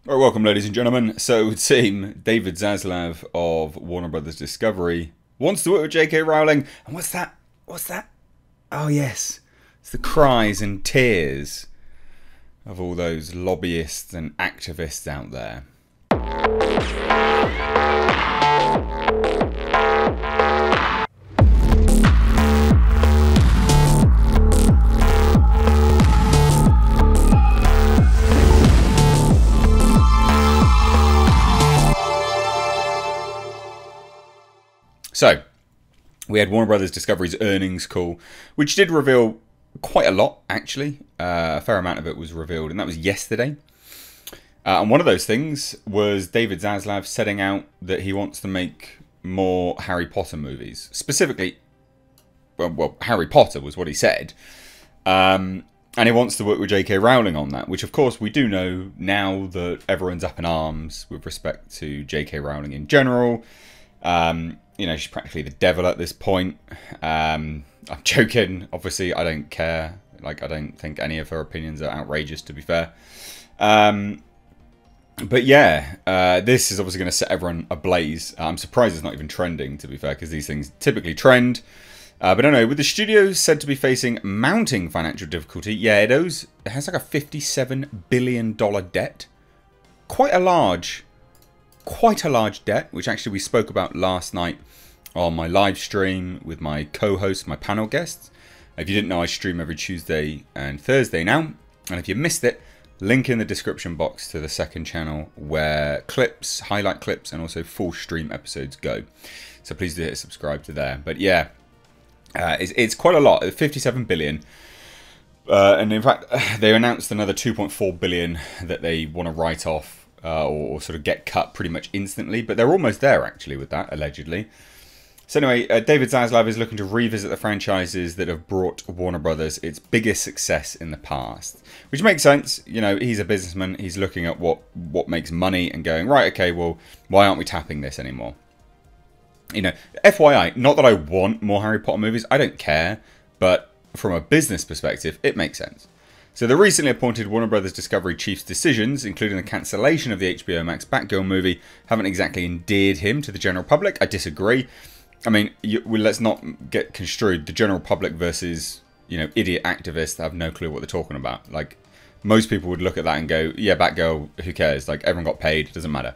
All right, welcome, ladies and gentlemen. So it would seem David Zaslav of Warner Brothers Discovery wants to work with J.K. Rowling. And what's that? What's that? Oh, yes. It's the cries and tears of all those lobbyists and activists out there. So, we had Warner Brothers Discovery's earnings call, which did reveal quite a lot, actually. A fair amount of it was revealed, and that was yesterday. And one of those things was David Zaslav setting out that he wants to make more Harry Potter movies. Specifically, well, Harry Potter was what he said. And he wants to work with J.K. Rowling on that, which, of course, we do know now that everyone's up in arms with respect to J.K. Rowling in general. You know, she's practically the devil at this point. I'm joking. Obviously, I don't care. Like, I don't think any of her opinions are outrageous, to be fair. But yeah, this is obviously going to set everyone ablaze. I'm surprised it's not even trending, to be fair, because these things typically trend. But anyway, with the studio said to be facing mounting financial difficulty, yeah, it has like a $57 billion debt. Quite a large debt, which actually we spoke about last night on my live stream with my co-host, my panel guests. If you didn't know, I stream every Tuesday and Thursday now. And if you missed it, link in the description box to the second channel where clips, highlight clips, and also full stream episodes go. So please do hit subscribe to there. But yeah, it's quite a lot, 57 billion. And in fact, they announced another 2.4 billion that they want to write off or sort of get cut pretty much instantly. But they're almost there, actually, with that, allegedly. So anyway, David Zaslav is looking to revisit the franchises that have brought Warner Brothers its biggest success in the past. Which makes sense. You know, he's a businessman. He's looking at what makes money and going, right, okay, well, why aren't we tapping this anymore? You know, FYI, not that I want more Harry Potter movies. I don't care. But from a business perspective, it makes sense. So the recently appointed Warner Brothers Discovery chief's decisions, including the cancellation of the HBO Max Batgirl movie, haven't exactly endeared him to the general public. I disagree. I mean, let's not get construed. The general public versus, you know, idiot activists that have no clue what they're talking about. Like, most people would look at that and go, yeah, Batgirl, who cares? Like, everyone got paid, it doesn't matter.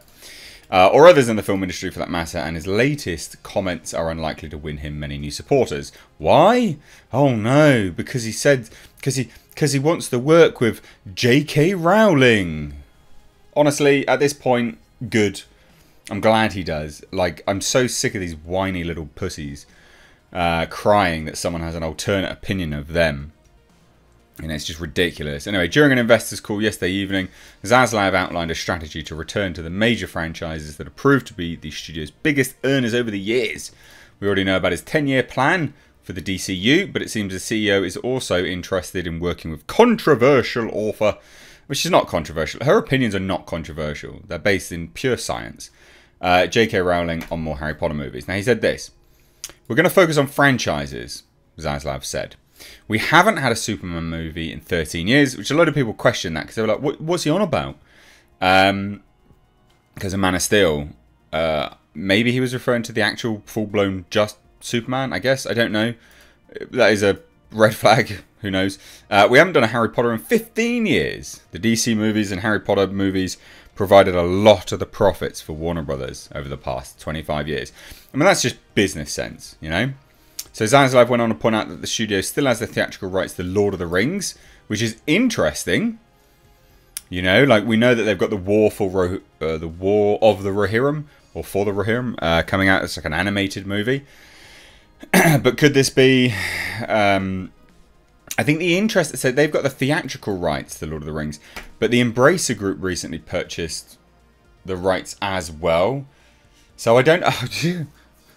Or others in the film industry for that matter, and his latest comments are unlikely to win him many new supporters. Why? Oh no, because he said, because he wants to work with J.K. Rowling. Honestly, at this point, good. I'm glad he does. Like, I'm so sick of these whiny little pussies crying that someone has an alternate opinion of them. And it's just ridiculous. Anyway, during an investors call yesterday evening, Zaslav outlined a strategy to return to the major franchises that have proved to be the studio's biggest earners over the years. We already know about his 10-year plan for the DCU, but it seems the CEO is also interested in working with controversial author, which is not controversial. Her opinions are not controversial. They're based in pure science. J.K. Rowling on more Harry Potter movies. Now, he said this. We're going to focus on franchises, Zaslav said. We haven't had a Superman movie in 13 years, which a lot of people question that because they were like, what's he on about? Because of Man of Steel. Maybe he was referring to the actual full-blown just Superman, I guess. I don't know. That is a red flag. Who knows? We haven't done a Harry Potter in 15 years. The DC movies and Harry Potter movies provided a lot of the profits for Warner Brothers over the past 25 years. I mean, that's just business sense, you know? So Zaslav went on to point out that the studio still has the theatrical rights to Lord of the Rings, which is interesting. You know, like we know that they've got the War of the Rohirrim, or for the Rohirrim, coming out as like an animated movie. But could this be... I think the interest... So they've got the theatrical rights to Lord of the Rings, but the Embracer Group recently purchased the rights as well. So I don't... the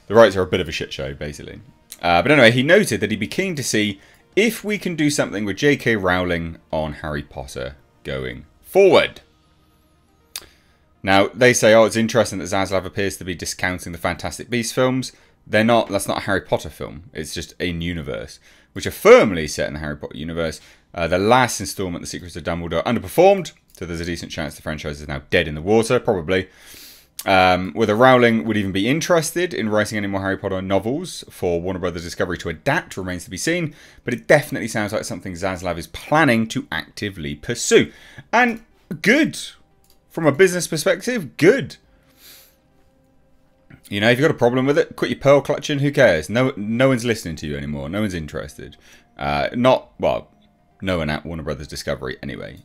rights are a bit of a shit show, basically. But anyway, he noted that he'd be keen to see if we can do something with J.K. Rowling on Harry Potter going forward. Now, they say, oh, it's interesting that Zaslav appears to be discounting the Fantastic Beasts films. They're not. That's not a Harry Potter film. It's just in universe, which are firmly set in the Harry Potter universe. The last installment, The Secrets of Dumbledore, underperformed. So there's a decent chance the franchise is now dead in the water, probably. Whether Rowling would even be interested in writing any more Harry Potter novels for Warner Brothers Discovery to adapt remains to be seen, but it definitely sounds like something Zaslav is planning to actively pursue. And good. From a business perspective, good. You know, if you've got a problem with it, quit your pearl clutching, who cares? No one's listening to you anymore. No one's interested. No one at Warner Brothers Discovery anyway.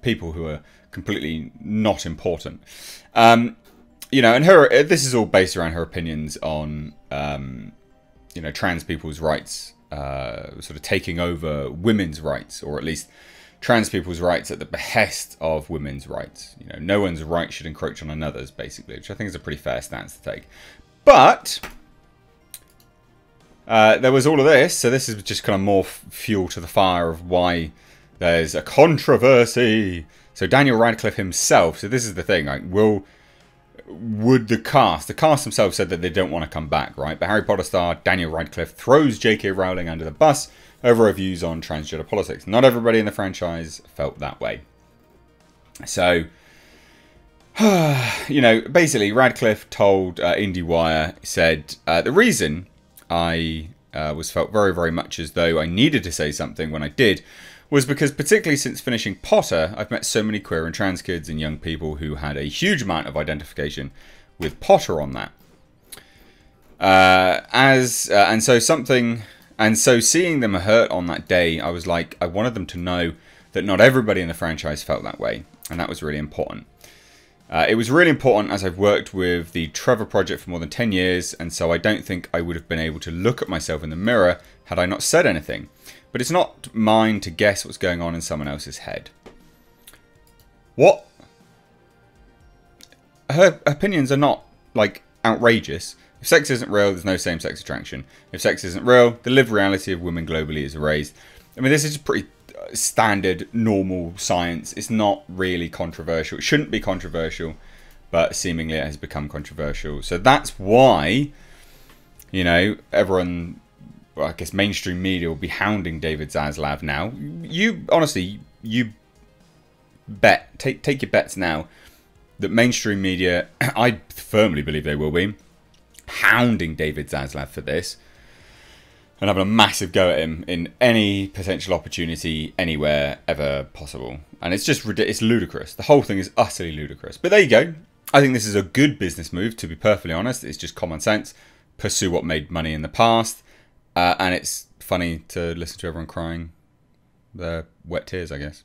People who are completely not important. You know, and this is all based around her opinions on, you know, trans people's rights, sort of taking over women's rights, or at least trans people's rights at the behest of women's rights. You know, no one's right should encroach on another's, basically, which I think is a pretty fair stance to take. But there was all of this, so this is just kind of more fuel to the fire of why there's a controversy. So Daniel Radcliffe himself, so this is the thing, like, would the cast themselves said that they don't want to come back, right? But Harry Potter star Daniel Radcliffe throws J.K. Rowling under the bus over her views on transgender politics. Not everybody in the franchise felt that way. So, you know, basically Radcliffe told IndieWire, said, the reason I felt very, very much as though I needed to say something when I did was because, particularly since finishing Potter, I've met so many queer and trans kids and young people who had a huge amount of identification with Potter on that. And so seeing them hurt on that day, I was like, I wanted them to know that not everybody in the franchise felt that way, and that was really important. It was really important as I've worked with the Trevor Project for more than 10 years, and so I don't think I would have been able to look at myself in the mirror had I not said anything. But it's not mine to guess what's going on in someone else's head. What? Her opinions are not, like, outrageous. If sex isn't real, there's no same-sex attraction. If sex isn't real, the lived reality of women globally is erased. I mean, this is just pretty standard, normal science. It's not really controversial. It shouldn't be controversial, but seemingly it has become controversial. So that's why, you know, everyone, well, I guess mainstream media will be hounding David Zaslav now. You, honestly, you bet, take your bets now, that mainstream media, I firmly believe they will be, hounding David Zaslav for this and having a massive go at him in any potential opportunity anywhere ever possible. And it's just it's ludicrous. The whole thing is utterly ludicrous. But there you go. I think this is a good business move, to be perfectly honest. It's just common sense. Pursue what made money in the past. And it's funny to listen to everyone crying their wet tears, I guess.